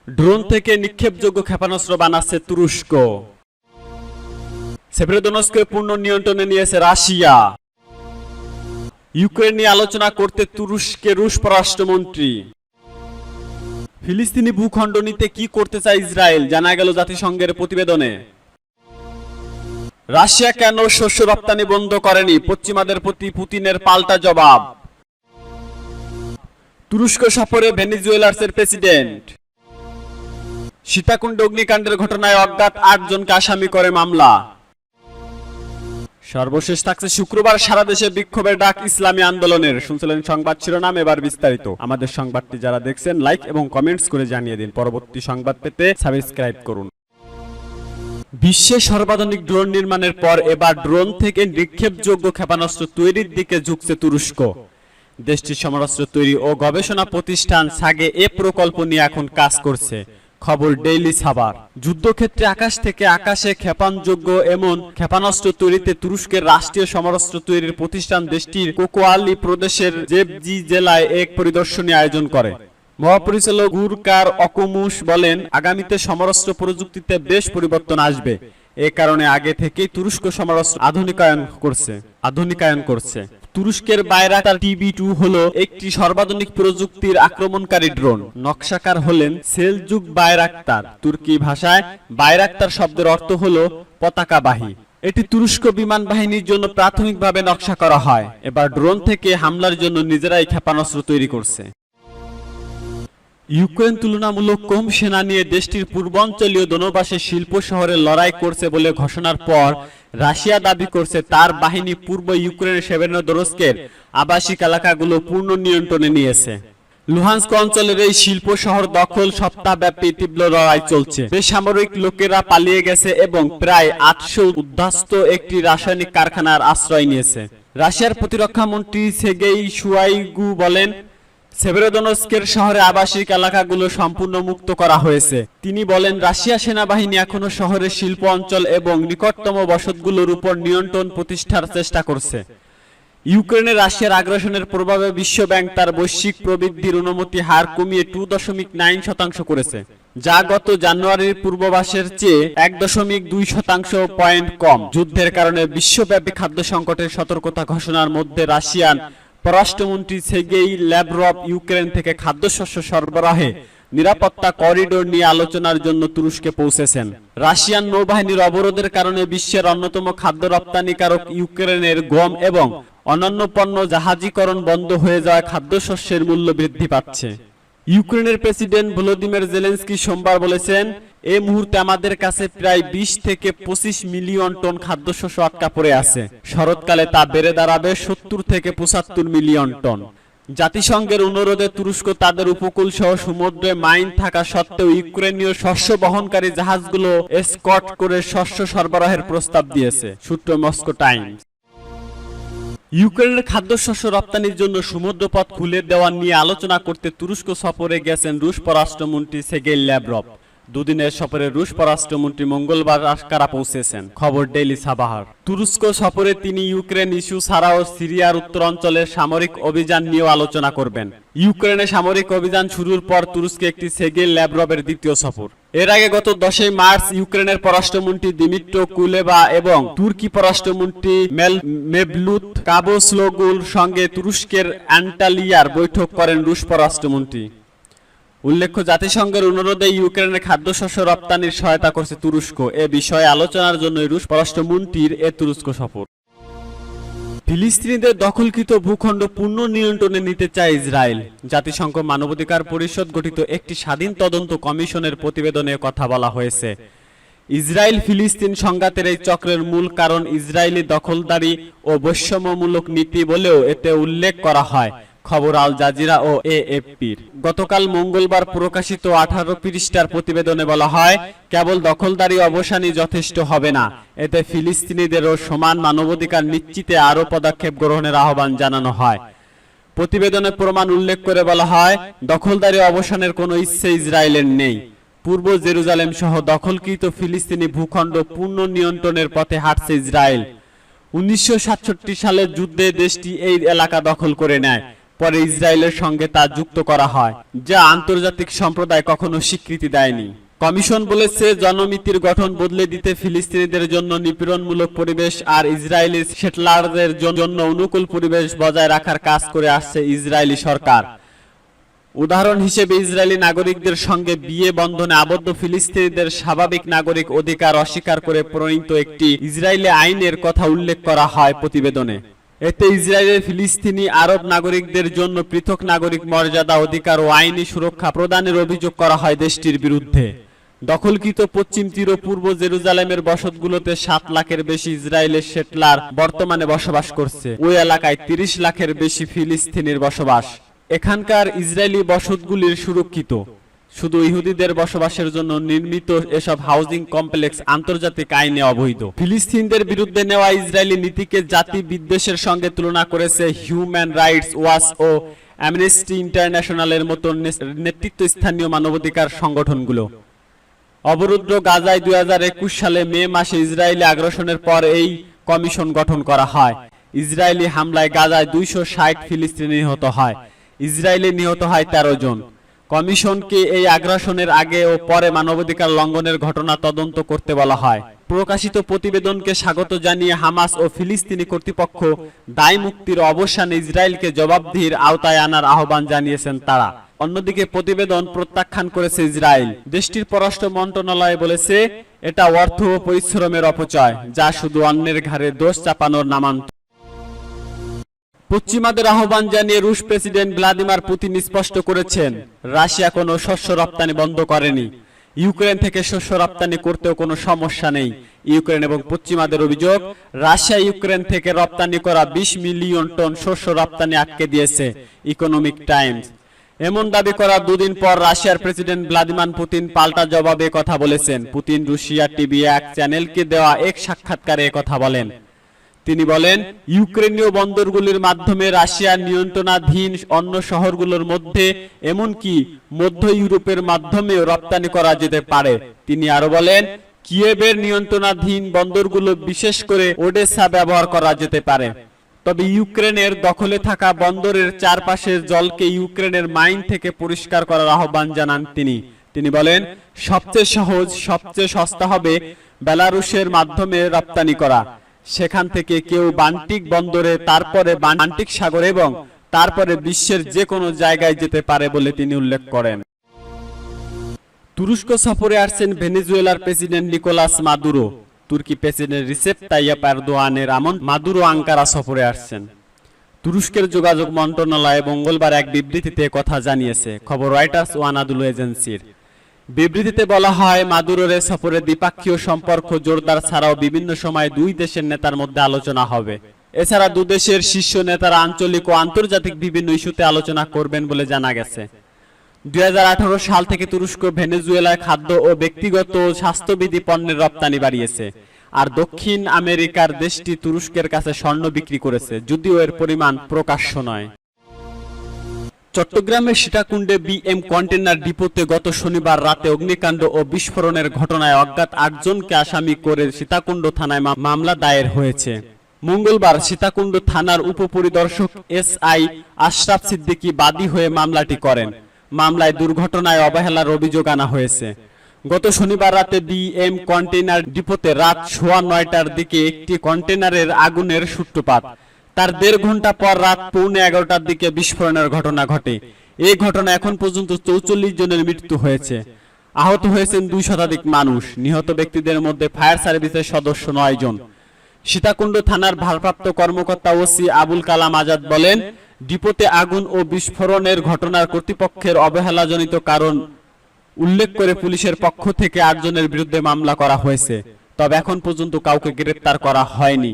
Drone থেকে নিক্ষেপযোগ্য ক্ষেপণাস্ত্র বানাচ্ছে তুরস্ক। সেভেরোদনেৎস্কে পূর্ণ নিয়ন্ত্রণে নিয়েছে রাশিয়া। ইউক্রেন নিয়ে আলোচনা করতে তুরস্কে রুশ পররাষ্ট্রমন্ত্রী। ফিলিস্তিনি ভূখণ্ড নিতে কি করতে চায় ইসরায়েল, জানা গেল জাতিসংঘের প্রতিবেদনে। রাশিয়া কেন শস্য রপ্তানি বন্ধ করেনি, পশ্চিমাদের প্রতি পুতিনের পাল্টা জবাব। তুরস্ক সফরে ভেনেজুয়েলার প্রেসিডেন্ট। সীতাকুণ্ড অগ্নিকাণ্ডের ঘটনায় অজ্ঞাত ৮ জনকে আসামি করে মামলা। সর্বশেষ থাকছে শুক্রবার সারা দেশে বিক্ষোভের ডাক ইসলামী আন্দোলনের। শুনছিলেন সংবাদ শিরোনাম, এবার বিস্তারিত। আমাদের সংবাদটি যারা দেখছেন লাইক এবং কমেন্টস করে জানিয়ে দিন। পরবর্তী সংবাদ পেতে সাবস্ক্রাইব করুন। বিশ্বে সর্বাধুনিক ড্রোন নির্মাণের পর এবার ড্রোন থেকে নিক্ষেপযোগ্য ক্ষেপণাস্ত্র তৈরির দিকে ঝুঁকছে তুরস্ক। দেশটির সমরাস্ত্র তৈরি ও গবেষণা প্রতিষ্ঠান সাগে এ প্রকল্প নিয়ে এখন কাজ করছে। খবর ডেইলি সাভার। যুদ্ধক্ষেত্রে আকাশ থেকে আকাশে ক্ষেপণযোগ্য এমন ক্ষেপণাস্ত্র তৈরিতে তুরস্কের রাষ্ট্রীয় সমরাস্ত্র তৈরির প্রতিষ্ঠান দেশটির কোকোয়ালি প্রদেশের জেবজি জেলায় এক পরিদর্শনী আয়োজন করে। মহাপরিচালক গুরকার অকুমুস বলেন, আগামীতে সমরাস্ত্র প্রযুক্তিতে বেশ পরিবর্তন আসবে। এ কারণে আগে থেকেই তুরস্ক সমরাস্ত্র আধুনিকায়ন করছে। তুরস্কের বাইরাক্তার TB2 হলো একটি সর্বাধুনিক প্রযুক্তির আক্রমণকারী ড্রোন। নকশাকার হলেন সেলজুক বাইরাক্তার। তুর্কি ভাষায় বাইরাক্তার শব্দের অর্থ হলো পতাকাবাহী। এটি তুরস্ক বিমান বাহিনীর জন্য প্রাথমিকভাবে নকশা করা হয়। এবার ড্রোন থেকে হামলার জন্য নিজেরাই ক্ষেপণাস্ত্র তৈরি করছে। ইউক্রেন তুলনামূলক কম সেনা নিয়ে দেশটির পূর্বাঞ্চলীয় দোনবাসে শিল্প শহরে লড়াই করছে বলে ঘোষণার পর রাশিয়া দাবি করছে তার বাহিনী পূর্ব ইউক্রেনের সেভেরোদনেৎস্কের আবাসিক এলাকাগুলো পূর্ণ নিয়ন্ত্রণে নিয়েছে। লুহান্স্ক অঞ্চলের এই শিল্প শহর দখল সপ্তাহব্যাপী তীব্র লড়াই চলছে। বেসামরিক লোকেরা পালিয়ে গেছে এবং প্রায় ৮০০ উদ্বাস্ত একটি রাসায়নিক কারখানার আশ্রয় নিয়েছে। রাশিয়ার প্রতিরক্ষা মন্ত্রী সের্গেই শুয়াইগু বলেন, সেভেরোদনেৎস্কের শহরে আবাসিক এলাকাগুলো সম্পূর্ণ মুক্ত করা হয়েছে। তিনি বলেন, রাশিয়া সেনাবাহিনী এখনো শহরের শিল্প অঞ্চল এবং নিকটতম বসতগুলোর উপর নিয়ন্ত্রণ প্রতিষ্ঠার চেষ্টা করছে। ইউক্রেনে রাশিয়ার আগ্রাসনের প্রভাবে বিশ্বব্যাংক তার বৈশ্বিক প্রবৃদ্ধির উন্নতি হার কমিয়ে 2.9% করেছে, যা গত জানুয়ারির পূর্বাভাসের চেয়ে 1.2% পয়েন্ট কম। যুদ্ধের কারণে বিশ্বব্যাপী খাদ্য সংকটের সতর্কতা ঘোষণার মধ্যে রাশিয়ান পররাষ্ট্রমন্ত্রী সের্গেই ল্যাভরভ ইউক্রেন থেকে খাদ্যশস্য সরবরাহে নিরাপত্তা করিডোর নিয়ে আলোচনার জন্য তুরস্কে পৌঁছেছেন। রাশিয়ান নৌবাহিনীর অবরোধের কারণে বিশ্বের অন্যতম খাদ্য রপ্তানিকারক ইউক্রেনের গম এবং অন্যান্য পণ্য জাহাজীকরণ বন্ধ হয়ে যাওয়ায় খাদ্যশস্যের মূল্য বৃদ্ধি পাচ্ছে। ইউক্রেনের প্রেসিডেন্ট ভলোদিমির জেলেনস্কি সোমবার বলেছেন, এই মুহূর্তে আমাদের কাছে প্রায় 20 থেকে 25 মিলিয়ন টন খাদ্যশস্য আটকা পড়ে আছে। শরৎকালে তা বেড়ে দাঁড়াবে 70 থেকে 75 মিলিয়ন টন। জাতিসংঘের অনুরোধে তুরস্ক তাদের উপকূল সহ সমুদ্রে মাইন থাকা সত্ত্বেও ইউক্রেনীয় শস্য বহনকারী জাহাজগুলো এসকর্ট করে শস্য সরবরাহের প্রস্তাব দিয়েছে, সূত্র মস্কো টাইমস। ইউক্রেনের খাদ্যশস্য রপ্তানির জন্য সমুদ্রপথ খুলে দেওয়া নিয়ে আলোচনা করতে তুরস্ক সফরে গেছেন রুশ পররাষ্ট্রমন্ত্রী সের্গেই ল্যাভরভ। দুদিনের সফরে রুশ পররাষ্ট্রমন্ত্রী মঙ্গলবার আঙ্কারা পৌঁছেছেন। খবর ডেইলি সাভার। তুরস্ক সফরে তিনি ইউক্রেন ইস্যু ছাড়াও সিরিয়ার উত্তরাঞ্চলের সামরিক অভিযান নিয়েও আলোচনা করবেন। ইউক্রেনে সামরিক অভিযান শুরুর পর তুরস্কে একটি সের্গেই ল্যাভরভের দ্বিতীয় সফর। এর আগে গত 10 মার্চ ইউক্রেনের পররাষ্ট্রমন্ত্রী দিমিত্রো কুলেবা এবং তুর্কি পররাষ্ট্রমন্ত্রী মেভলুত কাভুসোগলুর সঙ্গে তুরস্কের অ্যান্টালিয়ার বৈঠক করেন রুশ পররাষ্ট্রমন্ত্রী। উল্লেখ্য, জাতিসংঘের অনুরোধে ইউক্রেনের খাদ্যশস্য রপ্তানির সহায়তা করছে তুরস্ক। এ বিষয়ে আলোচনার জন্য রুশ পররাষ্ট্রমন্ত্রীর এ তুরস্ক সফর। ফিলিস্তিনিদের দখলকৃত ভূখণ্ড পূর্ণ নিয়ন্ত্রণে নিতে চায় ইসরায়েল। জাতিসংঘ মানবাধিকার পরিষদ গঠিত একটি স্বাধীন তদন্ত কমিশনের প্রতিবেদনে কথা বলা হয়েছে। ইসরায়েল ফিলিস্তিন সংঘাতের এই চক্রের মূল কারণ ইসরায়েলি দখলদারি ও বৈষম্যমূলক নীতি বলেও এতে উল্লেখ করা হয়। খবর আল জাজিরা ও AFP'র। গতকাল মঙ্গলবার প্রকাশিত 18 পৃষ্ঠার প্রতিবেদনে বলা হয়, কেবল দখলদারি অবসানই যথেষ্ট হবে না, এতে ফিলিস্তিনিদেরও সমান মানবাধিকার নিশ্চিতে আরও পদক্ষেপ গ্রহণের আহ্বান জানানো হয়। প্রতিবেদনে প্রমাণ উল্লেখ করে বলা হয়, দখলদারি অবসানের কোনো ইচ্ছে ইসরায়েলের নেই। পূর্ব জেরুজালেম সহ দখলকৃত ফিলিস্তিনি ভূখণ্ড পূর্ণ নিয়ন্ত্রণের পথে হাঁটছে ইসরায়েল। 1967 সালের যুদ্ধে দেশটি এই এলাকা দখল করে নেয়। পরে ইসরায়েলের সঙ্গে তা যুক্ত করা হয়, যা আন্তর্জাতিক সম্প্রদায় কখনো স্বীকৃতি দেয়নি। কমিশন বলেছে, জনমিতির গঠন বদলে দিতে ফিলিস্তিনিদের জন্য নিপীড়নমূলক পরিবেশ আর ইসরায়েলি সেটলারদের জন্য অনুকূল পরিবেশ বজায় রাখার কাজ করে আসছে ইসরায়েলি সরকার। উদাহরণ হিসেবে ইসরায়েলি নাগরিকদের সঙ্গে বিয়ে বন্ধনে আবদ্ধ ফিলিস্তিনিদের স্বাভাবিক নাগরিক অধিকার অস্বীকার করে প্রণীত একটি ইসরায়েলি আইনের কথা উল্লেখ করা হয় প্রতিবেদনে। এতে ইসরায়েলের ফিলিস্তিনি আরব নাগরিকদের জন্য পৃথক নাগরিক মর্যাদা, অধিকার ও আইনি সুরক্ষা প্রদানের অভিযোগ করা হয় দেশটির বিরুদ্ধে। দখলকৃত পশ্চিম তীর ও পূর্ব জেরুজালেমের বসতগুলোতে 7 লাখের বেশি ইসরায়েলের সেটলার বর্তমানে বসবাস করছে। ওই এলাকায় 30 লাখের বেশি ফিলিস্তিনির বসবাস। এখানকার ইসরায়েলি বসতগুলির সুরক্ষিত। শুধু ইহুদিদের বসবাসের জন্য নির্মিত এসব হাউজিং কমপ্লেক্স আন্তর্জাতিক আইনে অবৈধ। ফিলিস্তিনিদের বিরুদ্ধে নেওয়া ইসরায়েলি নীতিকে জাতি বিদ্বেষের সঙ্গে তুলনা করেছে হিউম্যান রাইটস ওয়াচ ও অ্যামনেস্টি ইন্টারন্যাশনালের মতো নেতৃত্বস্থানীয় মানবাধিকার সংগঠনগুলো। অবরুদ্ধ গাজায় 2021 সালে মে মাসে ইসরায়েলি আগ্রাসনের পর এই কমিশন গঠন করা হয়। ইসরায়েলি হামলায় গাজায় 260 ফিলিস্তিনি নিহত হয়। ইসরায়েলে নিহত হয় 13 জন। কমিশনকে এই আগ্রাসনের আগে ও পরে মানবাধিকার লঙ্ঘনের ঘটনা তদন্ত করতে বলা হয়। প্রকাশিত প্রতিবেদনকে স্বাগত জানিয়ে হামাস ও ফিলিস্তিনি কর্তৃপক্ষ দায় মুক্তির অবসানে ইসরায়েলকে জবাবদিহির আওতায় আনার আহ্বান জানিয়েছেন তারা। অন্যদিকে প্রতিবেদন প্রত্যাখ্যান করেছে ইসরায়েল। দেশটির পররাষ্ট্র মন্ত্রণালয় বলেছে, এটা অর্থ ও পরিশ্রমের অপচয়, যা শুধু অন্যের ঘাড়ে দোষ চাপানোর নামান্তর। পশ্চিমাদের আহ্বান জানিয়ে রুশ প্রেসিডেন্ট ভ্লাদিমির পুতিন স্পষ্ট করেছেন, রাশিয়া কোনো শস্য রপ্তানি বন্ধ করেনি। ইউক্রেন থেকে শস্য রপ্তানি করতেও কোনো সমস্যা নেই। ইউক্রেন এবং পশ্চিমাদের অভিযোগ, রাশিয়া ইউক্রেন থেকে রপ্তানি করা 20 মিলিয়ন টন শস্য রপ্তানি আটকে দিয়েছে। ইকোনমিক টাইমস এমন দাবি করার 2 দিন পর রাশিয়ার প্রেসিডেন্ট ভ্লাদিমির পুতিন পাল্টা জবাবে কথা বলেছেন। পুতিন রুশিয়া টিভি 1 চ্যানেলকে দেওয়া এক সাক্ষাৎকারে কথা বলেন। তিনি বলেন, ইউক্রেনীয় বন্দরগুলির মাধ্যমে রাশিয়ার নিয়ন্ত্রণাধীন অন্য শহরগুলোর মধ্যে, এমনকি মধ্য ইউরোপের মাধ্যমেও রপ্তানি করা যেতে পারে। তিনি আরো বলেন, কিয়েভের নিয়ন্ত্রণাধীন বন্দরগুলো, বিশেষ করে ওডেসা ব্যবহার করা যেতে পারে। তবে ইউক্রেনের দখলে থাকা বন্দরের চারপাশের জলকে ইউক্রেনের মাইন থেকে পরিষ্কার করার আহ্বান জানান তিনি বলেন, সবচেয়ে সহজ, সবচেয়ে সস্তা হবে বেলারুশের মাধ্যমে রপ্তানি করা। সেখান থেকে কেউ বাল্টিক বন্দরে, তারপরে বাল্টিক সাগর এবং তারপরে বিশ্বের যে কোনো জায়গায় যেতে পারে বলে তিনি উল্লেখ করেন। তুরস্ক সফরে আসছেন ভেনেজুয়েলার প্রেসিডেন্ট নিকোলাস মাদুরো। তুর্কি প্রেসিডেন্ট রিসেপ তাইয়েপ এরদোয়ানের মাদুরো আঙ্কারা সফরে আসছেন। তুরস্কের যোগাযোগ মন্ত্রণালয় মঙ্গলবার এক বিবৃতিতে কথা জানিয়েছে, খবর রয়টার্স ও আনাদুলু এজেন্সির। বিবৃতিতে বলা হয়, মাদুরোর সফরে দ্বিপাক্ষীয় সম্পর্ক জোরদার ছাড়াও বিভিন্ন সময় 2 দেশের নেতার মধ্যে আলোচনা হবে। এছাড়া 2 দেশের শীর্ষ নেতারা আঞ্চলিক ও আন্তর্জাতিক বিভিন্ন ইস্যুতে আলোচনা করবেন বলে জানা গেছে। 2018 সাল থেকে তুরস্ক ভেনেজুয়েলায় খাদ্য ও ব্যক্তিগত স্বাস্থ্যবিধি পণ্যের রপ্তানি বাড়িয়েছে। আর দক্ষিণ আমেরিকার দেশটি তুরস্কের কাছে স্বর্ণ বিক্রি করেছে, যদিও এর পরিমাণ প্রকাশ্য নয়। চট্টগ্রামের সীতাকুণ্ডে বিএম কন্টেইনার ডিপোতে গত শনিবার রাতে অগ্নিকাণ্ড ও বিস্ফোরণের ঘটনায় অজ্ঞাত 8 জনকে আসামি করে সীতাকুণ্ড থানায় মামলা দায়ের হয়েছে। মঙ্গলবার সীতাকুণ্ড থানার উপপরিদর্শক SI আশরাফ সিদ্দিকী বাদী হয়ে মামলাটি করেন। মামলায় দুর্ঘটনায় অবহেলার অভিযোগ আনা হয়েছে। গত শনিবার রাতে বিএম কন্টেইনার ডিপোতে রাত 9:15টার দিকে একটি কন্টেইনারের আগুনের সূত্রপাত। তার 1.5 ঘন্টা পর রাত 11:15টার দিকে বিস্ফোরণের ঘটনা ঘটে। এই ঘটনা এখন পর্যন্ত 44 জনের মৃত্যু হয়েছে। আহত হয়েছেন 2 শতাধিক মানুষ। নিহত ব্যক্তিদের মধ্যে ফায়ার সার্ভিসের সদস্য 9 জন। সীতাকুণ্ড থানার ভারপ্রাপ্ত কর্মকর্তা ওসি আবুল কালাম আজাদ বলেন, ডিপোতে আগুন ও বিস্ফোরণের ঘটনার কর্তৃপক্ষের অবহেলাজনিত কারণ উল্লেখ করে পুলিশের পক্ষ থেকে 8 জনের বিরুদ্ধে মামলা করা হয়েছে। তবে এখন পর্যন্ত কাউকে গ্রেফতার করা হয়নি।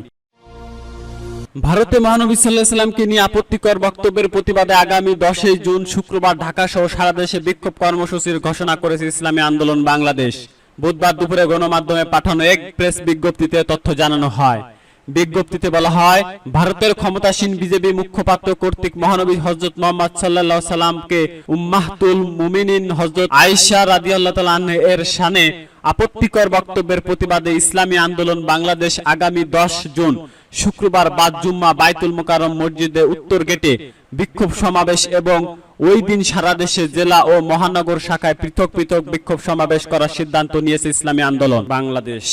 ভারতে মহানবী সাল্লাল্লাহু আলাইহি ওয়াসাল্লামকে নিয়ে আপত্তিকর বক্তব্যের প্রতিবাদে আগামী 10 জুন শুক্রবার ঢাকা সহ সারা দেশে বিক্ষোভ কর্মসূচির ঘোষণা করেছে ইসলামী আন্দোলন বাংলাদেশ। বুধবার দুপুরে গণমাধ্যমে পাঠানো এক প্রেস বিজ্ঞপ্তিতে তথ্য জানানো হয়। বিজ্ঞপ্তিতে বলা হয়, ভারতের ক্ষমতাসীন বিজেপি মুখপাত্র কর্তৃক মহানবী হযরত মুহাম্মদ সাল্লাল্লাহু আলাইহি ওয়াসাল্লামকে উম্মাহাতুল মুমিনিন হযরত আয়েশা রাদিয়াল্লাহু তাআলা আনহা এর শানে আপত্তিকর বক্তব্যের প্রতিবাদে ইসলামী আন্দোলন বাংলাদেশ আগামী 10 জুন শুক্রবার বাদ জুম্মা বাইতুল মোকাররম মসজিদে উত্তর গেটে বিক্ষোভ সমাবেশ এবং ওই দিন সারা দেশে জেলা ও মহানগর শাখায় পৃথক পৃথক বিক্ষোভ সমাবেশ করার সিদ্ধান্ত নিয়েছে ইসলামী আন্দোলন বাংলাদেশ।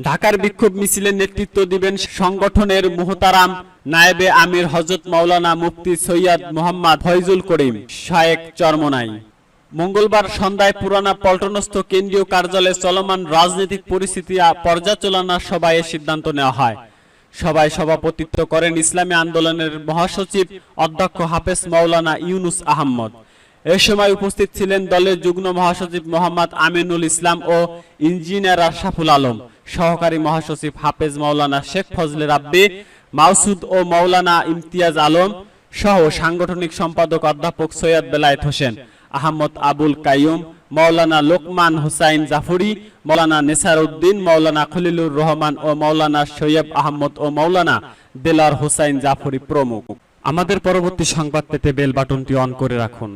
ঢাকার বিক্ষোভ মিছিলের নেতৃত্ব দিবেন সংগঠনের মুহতারাম নায়েবে আমির হযরত মাওলানা মুফতি সৈয়দ মোহাম্মদ ফয়জুল করিম শায়েখ চরমোনাই। মঙ্গলবার সন্ধ্যায় পুরানা পল্টনস্থ কেন্দ্রীয় কার্যালয়ে চলমান রাজনৈতিক পরিস্থিতি পর্যালোচনা সভায় সিদ্ধান্ত নেওয়া হয়। সভায় সভাপতিত্ব করেন ইসলামী আন্দোলনের মহাসচিব অধ্যক্ষ হাফেজ মাওলানা ইউনুস আহমদ। এ সময় উপস্থিত ছিলেন দলের যুগ্ম মহাসচিব মোহাম্মদ আমিনুল ইসলাম ও ইঞ্জিনিয়ার আশরাফুল আলম, সহকারী মহাসচিব হাফেজ মাওলানা শেখ ফজলে রাব্বি মাউসুদ ও মাওলানা ইমতিয়াজ আলম সহ সাংগঠনিক সম্পাদক অধ্যাপক সৈয়দ বেলায়েত হোসেন, আহমদ আবুল কাইয়ুম, মাওলানা লোকমান হুসাইন জাফরি, মাওলানা নেসার উদ্দিন, মাওলানা খলিলুর রহমান ও মাওলানা সৈয়দ আহমদ ও মাওলানা দেলার হুসাইন জাফরি প্রমুখ। আমাদের পরবর্তী সংবাদ পেতে বেল বাটনটি অন করে রাখুন।